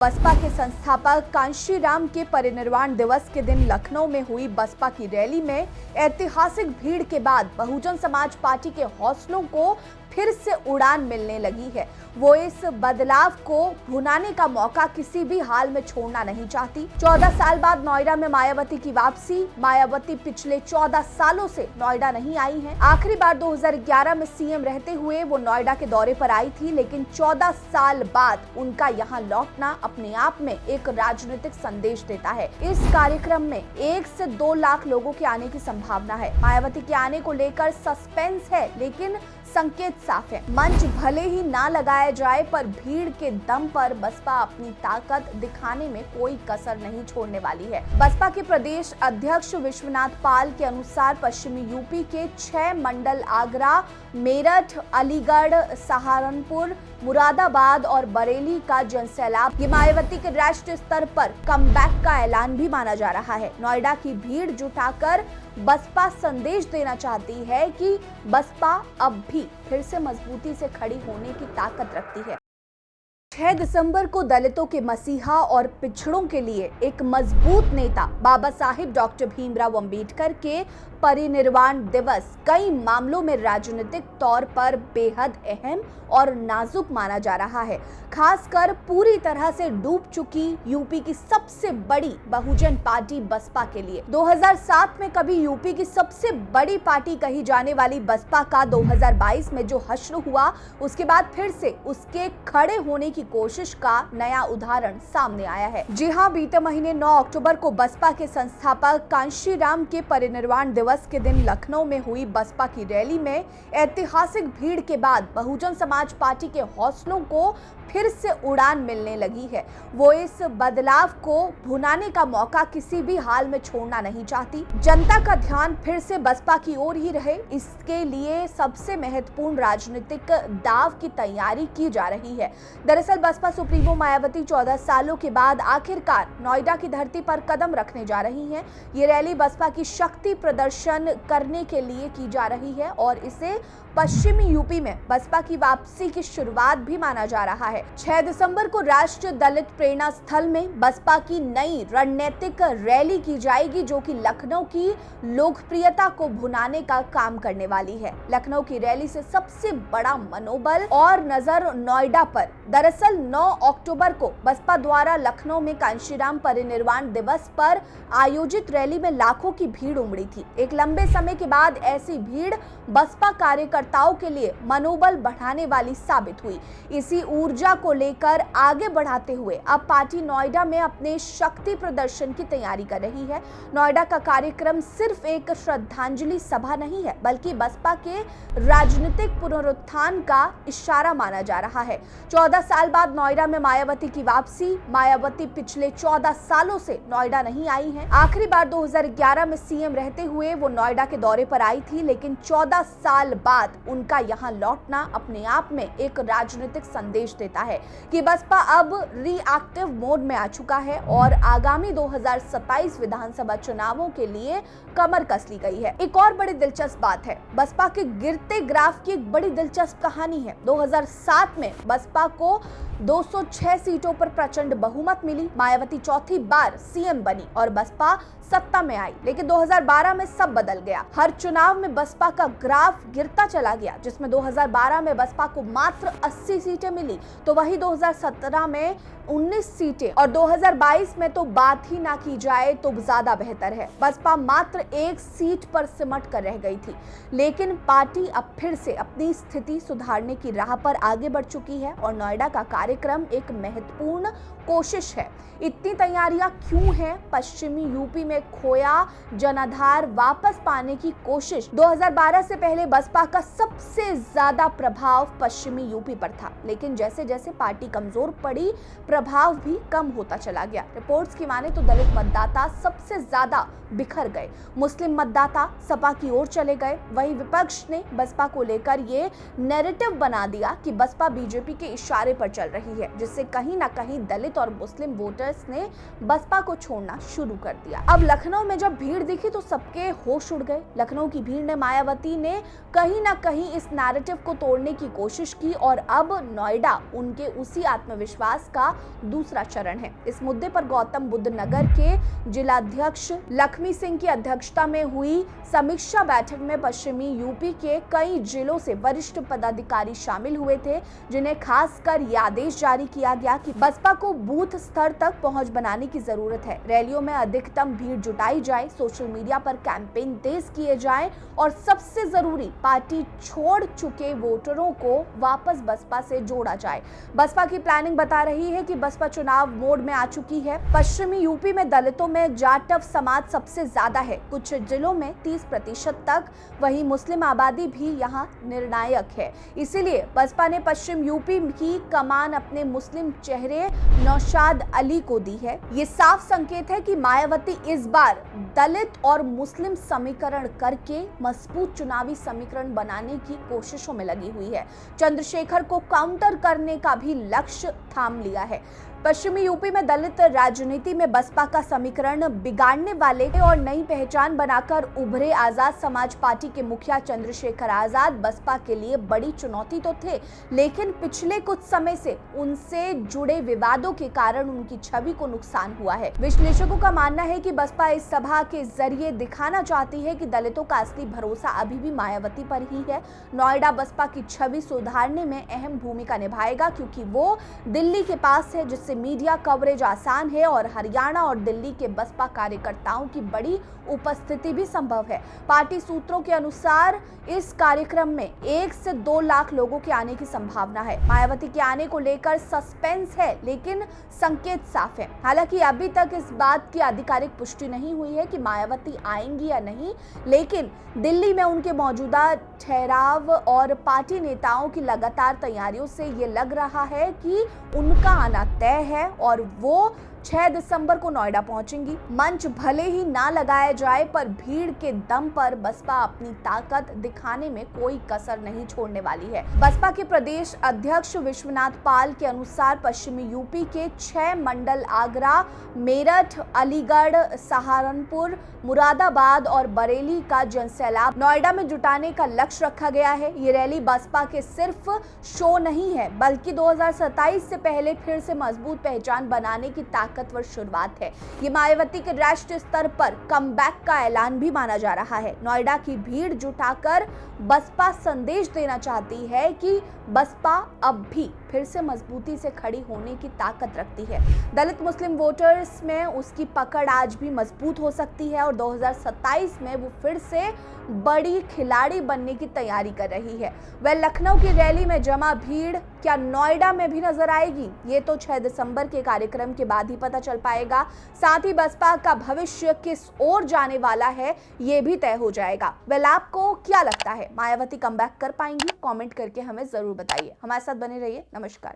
बसपा के संस्थापक कांशीराम के परिनिर्वाण दिवस के दिन लखनऊ में हुई बसपा की रैली में ऐतिहासिक भीड़ के बाद बहुजन समाज पार्टी के हौसलों को फिर से उड़ान मिलने लगी है। वो इस बदलाव को भुनाने का मौका किसी भी हाल में छोड़ना नहीं चाहती। 14 साल बाद नोएडा में मायावती की वापसी। मायावती पिछले 14 सालों से नोएडा नहीं आई हैं। आखिरी बार 2011 में सीएम रहते हुए वो नोएडा के दौरे पर आई थी, लेकिन 14 साल बाद उनका यहाँ लौटना अपने आप में एक राजनीतिक संदेश देता है। इस कार्यक्रम में 1 से 2 लाख लोगों के आने की संभावना है। मायावती के आने को लेकर सस्पेंस है, लेकिन संकेत साफ है। मंच भले ही ना लगाया जाए, पर भीड़ के दम पर बसपा अपनी ताकत दिखाने में कोई कसर नहीं छोड़ने वाली है। बसपा के प्रदेश अध्यक्ष विश्वनाथ पाल के अनुसार पश्चिमी यूपी के 6 मंडल आगरा, मेरठ, अलीगढ़, सहारनपुर, मुरादाबाद और बरेली का जनसैलाब ये मायावती के राष्ट्रीय स्तर पर कमबैक का ऐलान भी माना जा रहा है। नोएडा की भीड़ जुटाकर बसपा संदेश देना चाहती है कि बसपा अब भी फिर से मजबूती से खड़ी होने की ताकत रखती है। 6 दिसंबर को दलितों के मसीहा और पिछड़ों के लिए एक मजबूत नेता बाबा साहिब डॉक्टर भीमराव अंबेडकर के परिनिर्वाण दिवस कई मामलों में राजनीतिक तौर पर बेहद अहम और नाजुक माना जा रहा है। खासकर पूरी तरह से डूब चुकी यूपी की सबसे बड़ी बहुजन पार्टी बसपा के लिए। 2007 में कभी यूपी की सबसे बड़ी पार्टी कही जाने वाली बसपा का 2022 में जो हश्र हुआ, उसके बाद फिर से उसके खड़े होने की कोशिश का नया उदाहरण सामने आया है। जी हां, बीते महीने 9 अक्टूबर को बसपा के संस्थापक कांशीराम के परिनिर्वाण दिवस के दिन लखनऊ में हुई बसपा की रैली में ऐतिहासिक भीड़ के बाद बहुजन समाज पार्टी के हौसलों को फिर से उड़ान मिलने लगी है। वो इस बदलाव को भुनाने का मौका किसी भी हाल में छोड़ना नहीं चाहती। जनता का ध्यान फिर से बसपा की ओर ही रहे, इसके लिए सबसे महत्वपूर्ण राजनीतिक दाव की तैयारी की जा रही है। दरअसल बसपा सुप्रीमो मायावती 14 सालों के बाद आखिरकार नोएडा की धरती पर कदम रखने जा रही हैं। ये रैली बसपा की शक्ति प्रदर्शन करने के लिए की जा रही है और इसे पश्चिमी यूपी में बसपा की वापसी की शुरुआत भी माना जा रहा है। 6 दिसंबर को राष्ट्रीय दलित प्रेरणा स्थल में बसपा की नई रणनीतिक रैली की जाएगी, जो कि लखनऊ की लोकप्रियता को भुनाने का काम करने वाली है। लखनऊ की रैली से सबसे बड़ा मनोबल और नजर नोएडा पर। दरअसल 9 अक्टूबर को बसपा द्वारा लखनऊ में कांशीराम परिनिर्वाण दिवस पर आयोजित रैली में लाखों की भीड़ उमड़ी थी। एक लंबे समय के बाद ऐसी भीड़ बसपा कार्यकर्ताओं के लिए मनोबल बढ़ाने वाली साबित हुई। इसी ऊर्जा को लेकर आगे बढ़ाते हुए अब पार्टी नोएडा में अपने शक्ति प्रदर्शन की तैयारी कर रही है। नोएडा का कार्यक्रम सिर्फ एक श्रद्धांजलि सभा नहीं है, बल्कि बसपा के राजनीतिक पुनरुत्थान का इशारा माना जा रहा है। 14 साल बाद नोएडा में मायावती की वापसी। मायावती पिछले 14 सालों से नोएडा नहीं आई हैं। आखिरी बार 2011 में सीएम रहते हुए वो नोएडा के दौरे पर आई थी, लेकिन 14 साल बाद उनका यहाँ लौटना अपने आप में एक राजनीतिक संदेश देता है कि बसपा अब रिएक्टिव मोड में आ चुका है और आगामी 2027 विधानसभा चुनावों के लिए कमर कस ली गई है। एक और बड़ी दिलचस्प बात है, बसपा के गिरते ग्राफ की एक बड़ी दिलचस्प कहानी है। 2007 में बसपा को 206 सीटों पर प्रचंड बहुमत मिली। मायावती चौथी बार सीएम बनी और बसपा सत्ता में आई, लेकिन 2012 में सब बदल गया। हर चुनाव में बसपा का ग्राफ गिरता चला गया, जिसमें 2012 में बसपा को मात्र 80 सीटें मिली, तो वही 2017 में 19 सीटें और 2022 में तो बात ही ना की जाए तो ज्यादा बेहतर है। बसपा मात्र 1 सीट पर सिमट कर रह गई थी, लेकिन पार्टी अब फिर से अपनी स्थिति सुधारने की राह पर आगे बढ़ चुकी है और नोएडा का कार्यक्रम एक महत्वपूर्ण कोशिश है। इतनी तैयारियां क्यों हैं? पश्चिमी यूपी में खोया जनाधार वापस पाने की कोशिश। 2012 से पहले बसपा का सबसे ज्यादा प्रभाव पश्चिमी यूपी पर था, लेकिन जैसे जैसे पार्टी कमजोर पड़ी, प्रभाव भी कम होता चला गया। रिपोर्ट्स की माने तो दलित मतदाता सबसे ज्यादा बिखर गए, मुस्लिम मतदाता सपा की ओर चले गए। वहीं विपक्ष ने बसपा को लेकर ये नैरेटिव बना दिया कि बसपा बीजेपी के इशारे पर चल रही है, जिससे कहीं ना कहीं दलित और मुस्लिम वोटर्स ने बसपा को छोड़ना शुरू कर दिया। अब लखनऊ में जब भीड़ दिखी तो सबके होश उड़ गए। लखनऊ की भीड़ ने मायावती ने कहीं ना कहीं इस नैरेटिव को तोड़ने की कोशिश की और अब नोएडा उनके उसी आत्मविश्वास का दूसरा चरण है। इस मुद्दे पर गौतम बुद्ध नगर के जिलाध्यक्ष लक्ष्मी सिंह की अध्यक्षता में हुई समीक्षा बैठक में पश्चिमी यूपी के कई जिलों से वरिष्ठ पदाधिकारी शामिल हुए थे, जिन्हें खासकर यह आदेश जारी किया गया कि बसपा को बूथ स्तर तक पहुंच बनाने की जरूरत है। रैलियों में अधिकतम भीड़ जुटाई जाए, सोशल मीडिया पर कैंपेन तेज किए जाए और सबसे जरूरी पार्टी छोड़ चुके वोटरों को वापस बसपा से जोड़ा जाए। बसपा की प्लानिंग बता रही है कि बसपा चुनाव मोड में आ चुकी है। पश्चिमी यूपी में दलितों में जाटव समाज सबसे ज्यादा है, कुछ जिलों में 30% तक, वहीं मुस्लिम आबादी भी यहां निर्णायक है। इसीलिए बसपा ने पश्चिम यूपी की कमान अपने मुस्लिम चेहरे नौशाद अली को दी है। ये साफ संकेत है कि मायावती इस बार दलित और मुस्लिम समीकरण करके मजबूत चुनावी समीकरण बनाने की कोशिशों में लगी हुई है। चंद्रशेखर को काउंटर करने का भी लक्ष्य थाम लिया है। पश्चिमी यूपी में दलित राजनीति में बसपा का समीकरण बिगाड़ने वाले और नई पहचान बनाकर उभरे आजाद समाज पार्टी के मुखिया चंद्रशेखर आजाद बसपा के लिए बड़ी चुनौती तो थे, लेकिन पिछले कुछ समय से उनसे जुड़े विवादों के कारण उनकी छवि को नुकसान हुआ है। विश्लेषकों का मानना है कि बसपा इस सभा के जरिए दिखाना चाहती है कि दलितों का असली भरोसा अभी भी मायावती पर ही है। नोएडा बसपा की छवि सुधारने में अहम भूमिका निभाएगा, क्योंकि वो दिल्ली के पास है, जिससे मीडिया कवरेज आसान है और हरियाणा और दिल्ली के बसपा कार्यकर्ताओं की बड़ी उपस्थिति भी संभव है। पार्टी सूत्रों के अनुसार इस कार्यक्रम में 1 से 2 लाख लोगों के आने की संभावना है। मायावती के आने को लेकर सस्पेंस है, लेकिन संकेत साफ है। हालांकि अभी तक इस बात की आधिकारिक पुष्टि नहीं हुई है कि मायावती आएंगी या नहीं, लेकिन दिल्ली में उनके मौजूदा ठहराव और पार्टी नेताओं की लगातार तैयारियों से ये लग रहा है कि उनका आना तय है और वो 6 दिसंबर को नोएडा पहुंचेंगी। मंच भले ही ना लगाया जाए, पर भीड़ के दम पर बसपा अपनी ताकत दिखाने में कोई कसर नहीं छोड़ने वाली है। बसपा के प्रदेश अध्यक्ष विश्वनाथ पाल के अनुसार पश्चिमी यूपी के 6 मंडल आगरा, मेरठ, अलीगढ़, सहारनपुर, मुरादाबाद और बरेली का जनसैलाब नोएडा में जुटाने का लक्ष्य रखा गया है। ये रैली बसपा के सिर्फ शो नहीं है, बल्कि 2027 से पहले फिर से मजबूत पहचान बनाने की ताकतवर शुरुआत है। ये मायावती के राष्ट्रीय स्तर पर कमबैक का ऐलान भी माना जा रहा है। नोएडा की भीड़ जुटाकर बसपा संदेश देना चाहती है कि बसपा अब भी फिर से मजबूती से खड़ी होने की ताकत रखती है। दलित मुस्लिम वोटर्स में उसकी पकड़ आज भी मजबूत हो सकती है और 2027 में वो फिर से बड़ी खिलाड़ी बनने की तैयारी कर रही है। वह लखनऊ की रैली में जमा भीड़ क्या नोएडा में भी नजर आएगी, ये तो 6 दिसंबर के कार्यक्रम के बाद ही पता चल पाएगा। साथ ही बसपा का भविष्य किस ओर जाने वाला है, ये भी तय हो जाएगा। वेल, आपको क्या लगता है, मायावती कमबैक कर पाएंगी? कमेंट करके हमें जरूर बताइए। हमारे साथ बने रहिए। नमस्कार।